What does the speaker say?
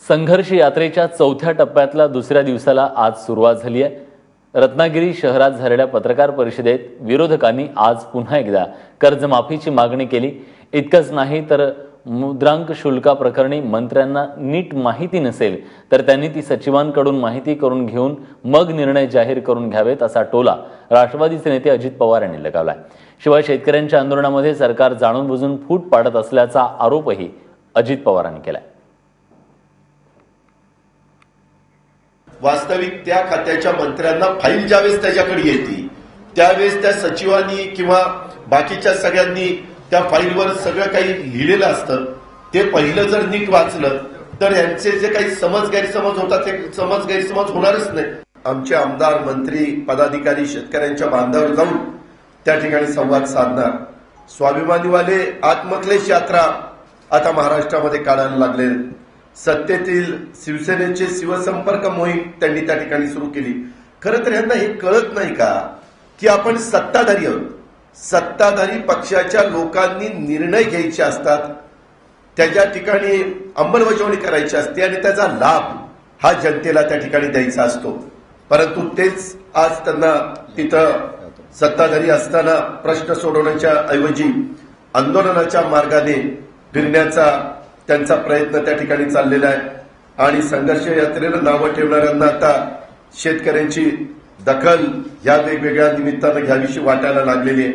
संघर्ष यात्रेच्या चौथ्या टप्प्यातल्या दुसऱ्या दिवसाला आज सुरुवात झाली आहे। रत्नागिरी शहरात झालेल्या पत्रकार परिषदेत विरोधकांनी आज पुन्हा एकदा कर्जमाफीची मागणी केली। इतकंच नाही तर मुद्रांक शुल्काप्रकरणी मंत्र्यांना नीट माहिती नसेल तर त्यांनी ती सचिवांकडून माहिती करून घेऊन मग निर्णय जाहीर करून घ्यावेत असा टोला राष्ट्रवादीचे नेते अजित पवार यांनी लगावलाय। शिवाय शेतकऱ्यांच्या आंदोलनामध्ये सरकार जाणून-बुजून फूट पाडत असल्याचा आरोपही अजित पवारांनी केलाय। वास्तविक त्या खात्याच्या मंत्र्यांना फाईल ज्यावेळेस त्याच्याकडे येते त्यावेळेस त्या सचिवांनी किंवा बाकीच्या सगळ्यांनी त्या फाईलवर सगळं काही लिहिलेलं असतं। ते पहिलं जर नीट वाचलं तर यांचे जे काही समज गैरसमज होतात ते समज गैरसमज होणारच नाही। आमचे आमदार, मंत्री, पदाधिकारी शेतकऱ्यांच्या बांधावर जाऊन त्या ठिकाणी संवाद साधणार। स्वाभिमानीवाले आत्मक्लेश यात्रा आता महाराष्ट्रामध्ये काढायला लागले। सत्तेतील शिवसेनेचे शिवसंपर्क मोहीम त्यांनी त्या ठिकाणी सुरू केली। खरं तर यांना हे कळत नाही का की आपण सत्ताधारी आहोत। सत्ताधारी पक्षाच्या लोकांनी निर्णय घ्यायचे असतात, त्याच्या ठिकाणी अंमलबजावणी करायची असते आणि त्याचा लाभ हा जनतेला त्या ठिकाणी द्यायचा असतो। परंतु तेच आज त्यांना तिथं सत्ताधारी असताना प्रश्न सोडवण्याच्या ऐवजी आंदोलनाच्या मार्गाने फिरण्याचा त्यांचा प्रयत्न त्या ठिकाणी चाललेला आहे। आणि संघर्ष यात्रेला नावं ठेवणाऱ्यांना आता शेतकऱ्यांची दखल या वेगवेगळ्या निमित्तानं घ्यावीशी वाटायला लागलेली आहे।